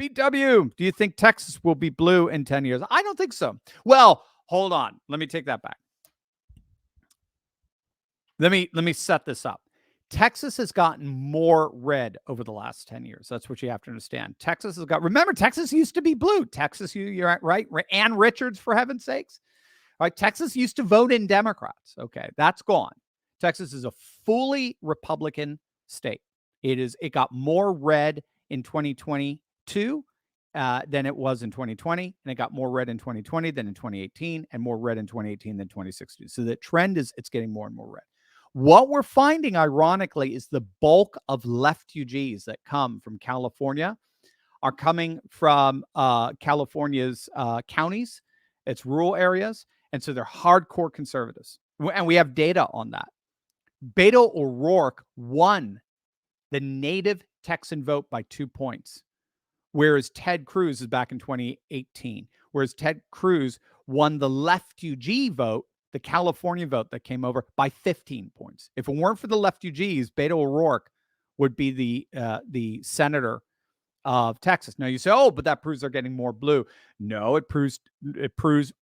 BW, do you think Texas will be blue in 10 years? I don't think so. Well, hold on. Let me take that back. Let me set this up. Texas has gotten more red over the last 10 years. That's what you have to understand. Texas has got, remember, Texas used to be blue. Texas, you're right. Ann Richards, for heaven's sakes. Right? Texas used to vote in Democrats. Okay, that's gone. Texas is a fully Republican state. It got more red in 2022 than it was in 2020, and it got more red in 2020 than in 2018, and more red in 2018 than 2016. So the trend is it's getting more and more red. What we're finding, ironically, is the bulk of refugees that come from California are coming from California's counties, its rural areas, and so they're hardcore conservatives. And we have data on that. Beto O'Rourke won the native Texan vote by 2 points, whereas Ted Cruz is back in 2018, whereas Ted Cruz won the refugee vote, the California vote that came over, by 15 points. If it weren't for the refugees, Beto O'Rourke would be the senator of Texas. Now you say, oh, but that proves they're getting more blue. No, it proves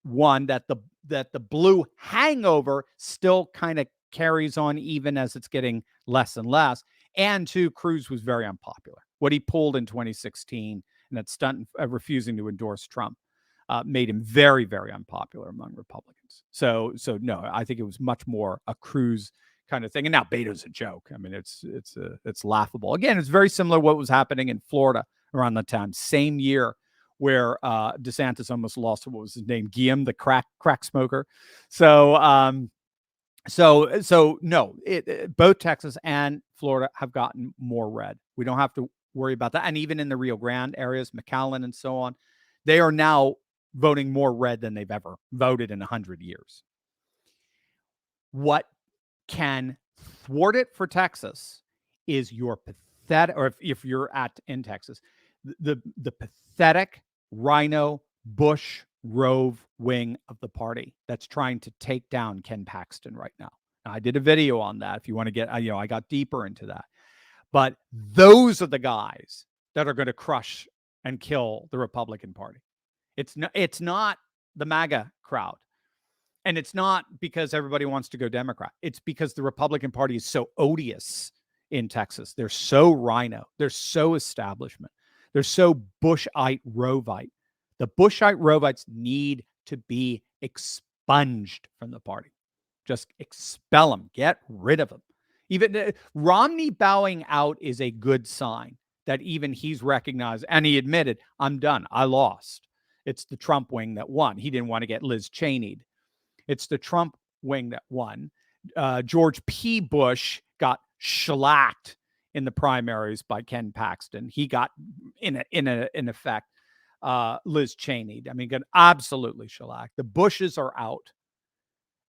one, that the blue hangover still kind of carries on even as it's getting less and less. And two, Cruz was very unpopular. What he pulled in 2016 and that stunt refusing to endorse Trump made him very, very unpopular among Republicans. So no, I think it was much more a Cruz kind of thing. And now Beto's a joke. I mean, it's laughable. Again, it's very similar to what was happening in Florida around that time, same year, where DeSantis almost lost, what was his name, Guillaume, the crack smoker. So no, both Texas and Florida have gotten more red. We don't have to worry about that. And even in the Rio Grande areas, McAllen and so on, they are now voting more red than they've ever voted in 100 years. What can thwart it for Texas is your pathetic, or if you're in Texas, the pathetic Rhino Bush Rove wing of the party that's trying to take down Ken Paxton right now. I did a video on that. If you want to get, I got deeper into that. But those are the guys that are going to crush and kill the Republican Party. It's not the MAGA crowd. And it's not because everybody wants to go Democrat. It's because the Republican Party is so odious in Texas. They're so Rhino. They're so establishment. They're so Bushite Rovite. The Bushite Rovites need to be expunged from the party. Just expel them. Get rid of them. Even Romney bowing out is a good sign that even he's recognized, and he admitted, I'm done. I lost. It's the Trump wing that won. He didn't want to get Liz Cheney'd. It's the Trump wing that won. George P. Bush got shellacked in the primaries by Ken Paxton. He got, in effect, Liz Cheney. I mean, got absolutely shellacked. The Bushes are out,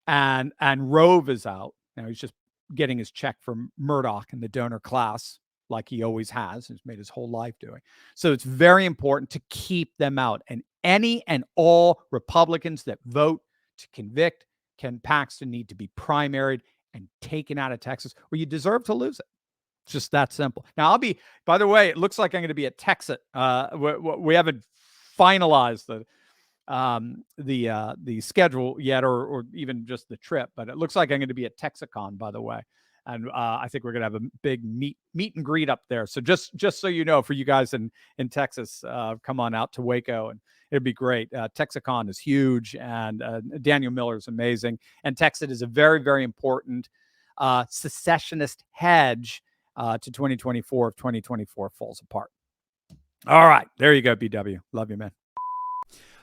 and Rove is out. Now he's just getting his check from Murdoch and the donor class, like he always has. He's made his whole life doing. So it's very important to keep them out. And any and all Republicans that vote to convict Ken Paxton need to be primaried and taken out of Texas, or you deserve to lose it. It's just that simple. Now, by the way, it looks like I'm going to be at Texas. We haven't finalized the schedule yet, or even just the trip, but it looks like I'm going to be at Texicon, by the way. And I think we're going to have a big meet and greet up there. So just so you know, for you guys in Texas, come on out to Waco, and it'd be great. Texicon is huge, and Daniel Miller is amazing. And Texas is a very, very important secessionist hedge to 2024 if 2024 falls apart. All right. There you go, BW. Love you, man.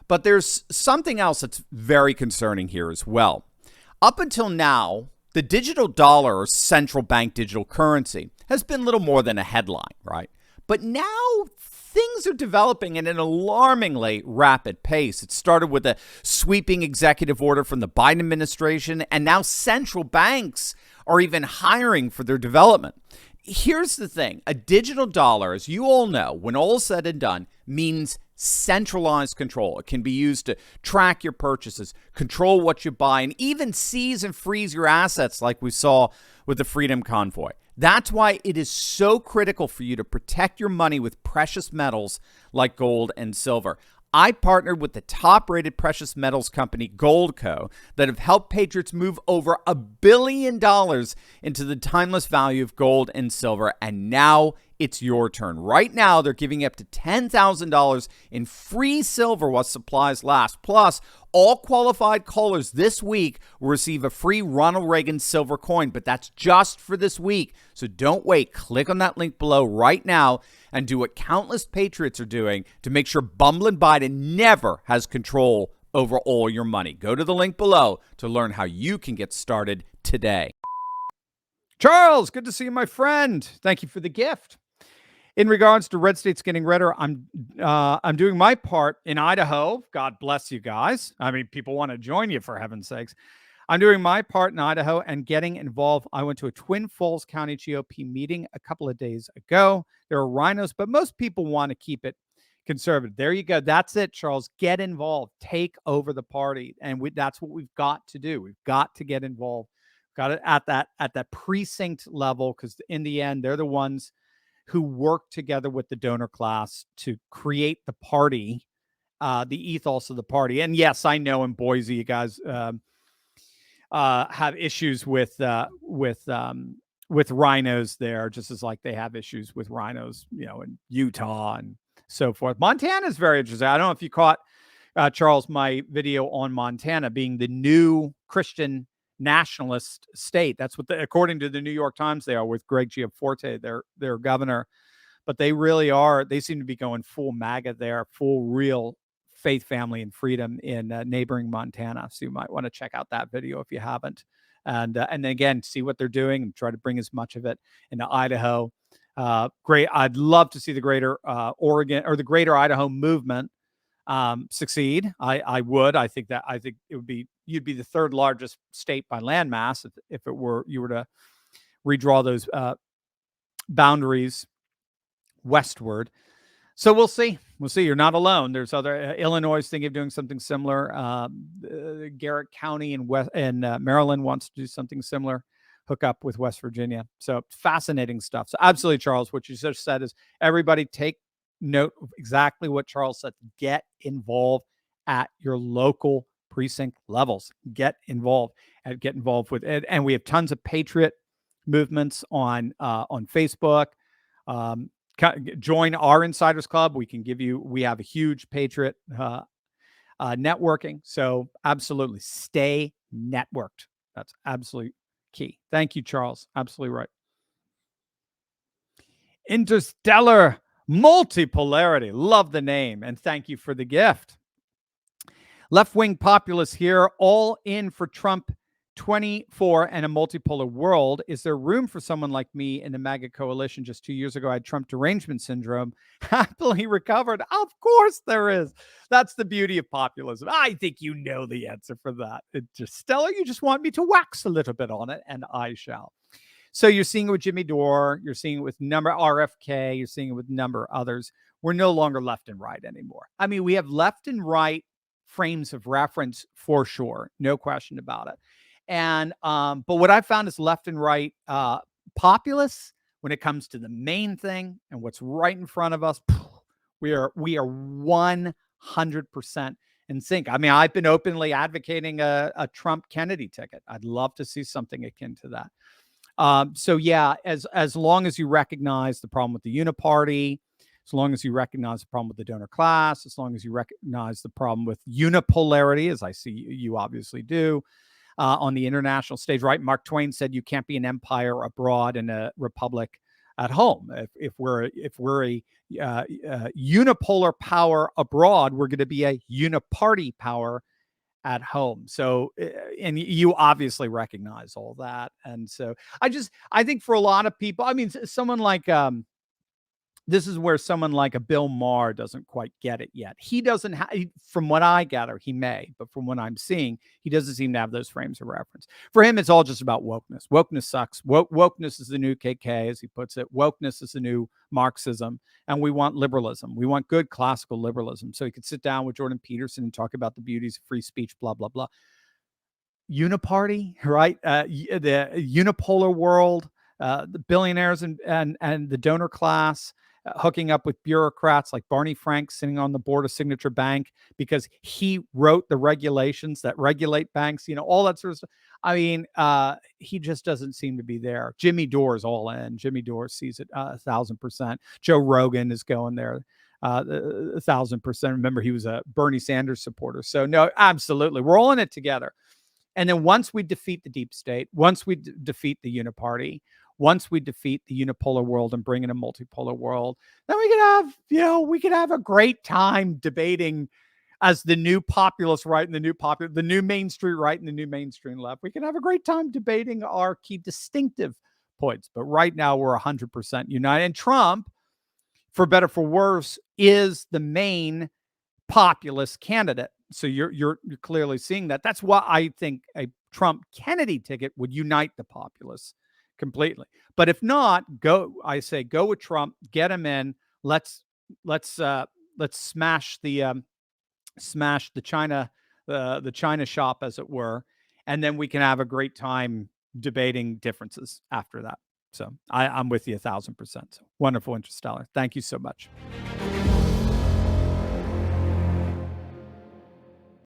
But there's something else that's very concerning here as well. Up until now, the digital dollar, or central bank digital currency, has been little more than a headline, right? But now things are developing at an alarmingly rapid pace. It started with a sweeping executive order from the Biden administration, and now central banks are even hiring for their development. Here's the thing. A digital dollar, as you all know, when all is said and done, means centralized control. It can be used to track your purchases, control what you buy, and even seize and freeze your assets like we saw with the Freedom Convoy. That's why it is so critical for you to protect your money with precious metals like gold and silver. I partnered with the top-rated precious metals company, Goldco, that have helped patriots move over $1 billion into the timeless value of gold and silver, and now it's your turn. Right now, they're giving up to $10,000 in free silver while supplies last. Plus, all qualified callers this week will receive a free Ronald Reagan silver coin, but that's just for this week. So don't wait. Click on that link below right now and do what countless patriots are doing to make sure bumbling Biden never has control over all your money. Go to the link below to learn how you can get started today. Charles, good to see you, my friend. Thank you for the gift. In regards to red states getting redder, I'm doing my part in Idaho. God bless you guys. I mean, people want to join you, for heaven's sakes. I'm doing my part in Idaho and getting involved. I went to a Twin Falls County GOP meeting a couple of days ago. There are rhinos, but most people want to keep it conservative. There you go. That's it, Charles. Get involved. Take over the party. And that's what we've got to do. We've got to get involved. Got it at that precinct level, because in the end, they're the ones who work together with the donor class to create the party, the ethos of the party. And yes, I know in Boise, you guys have issues with rhinos there, just as like they have issues with rhinos, in Utah and so forth. Montana is very interesting. I don't know if you caught, Charles, my video on Montana being the new Christian nationalist state. That's what, according to the New York Times, they are, with Greg Gianforte, their governor. But they really are. They seem to be going full MAGA there, full real faith, family, and freedom in neighboring Montana. So you might want to check out that video if you haven't. And then again, see what they're doing and try to bring as much of it into Idaho. Great. I'd love to see the greater Oregon or the greater Idaho movement succeed. I would. I think it would be, you'd be the third largest state by landmass if you were to redraw those boundaries westward. So we'll see. You're not alone. There's other Illinois is thinking of doing something similar. Garrett County in Maryland wants to do something similar, hook up with West Virginia. So fascinating stuff. So absolutely, Charles, what you just said is everybody take note of exactly what Charles said. Get involved at your local precinct levels. Get involved with it. And we have tons of patriot movements on Facebook. Join our Insiders Club. We have a huge patriot networking. So absolutely stay networked. That's absolutely key. Thank you, Charles. Absolutely right. Interstellar Multipolarity. Love the name. And thank you for the gift. Left-wing populists here, all in for Trump 24 and a multipolar world. Is there room for someone like me in the MAGA coalition? Just 2 years ago, I had Trump derangement syndrome, happily recovered. Of course there is. That's the beauty of populism. I think you know the answer for that. Stella, you just want me to wax a little bit on it, and I shall. So you're seeing it with Jimmy Dore. You're seeing it with number RFK. You're seeing it with number others. We're no longer left and right anymore. I mean, we have left and right frames of reference for sure. No question about it. And but what I found is left and right populists, when it comes to the main thing and what's right in front of us, we are 100% in sync. I mean, I've been openly advocating a Trump Kennedy ticket. I'd love to see something akin to that. So yeah, as long as you recognize the problem with the uniparty, as long as you recognize the problem with the donor class, as long as you recognize the problem with unipolarity, as I see you obviously do, on the international stage, right? Mark Twain said you can't be an empire abroad and a republic at home. If we're a unipolar power abroad, we're going to be a uniparty power at home. So, and you obviously recognize all that. And so I think for a lot of people, I mean, someone like, this is where someone like a Bill Maher doesn't quite get it yet. He doesn't have, from what I gather, he may, but from what I'm seeing, he doesn't seem to have those frames of reference. For him, it's all just about wokeness. Wokeness sucks. Wokeness is the new KK, as he puts it. Wokeness is the new Marxism. And we want liberalism. We want good classical liberalism. So he could sit down with Jordan Peterson and talk about the beauties of free speech, blah, blah, blah. Uniparty, right? The unipolar world. the billionaires and the donor class hooking up with bureaucrats like Barney Frank sitting on the board of Signature Bank because he wrote the regulations that regulate banks, all that sort of stuff. I mean, he just doesn't seem to be there. Jimmy Dore's all in. Jimmy Dore sees it 1,000%. Joe Rogan is going there 1,000%. Remember, he was a Bernie Sanders supporter. So no, absolutely, we're all in it together. And then once we defeat the deep state, once we defeat the uniparty, once we defeat the unipolar world and bring in a multipolar world, then we could have a great time debating as the new populist right and the new Main Street right and the new mainstream left. We can have a great time debating our key distinctive points. But right now we're 100% united. And Trump, for better for worse, is the main populist candidate. So you're clearly seeing that. That's why I think a Trump Kennedy ticket would unite the populace completely. But if not, go with Trump, get him in. Let's smash the China shop, as it were, and then we can have a great time debating differences after that. So I'm with you 1,000%. So wonderful, Interstellar. Thank you so much.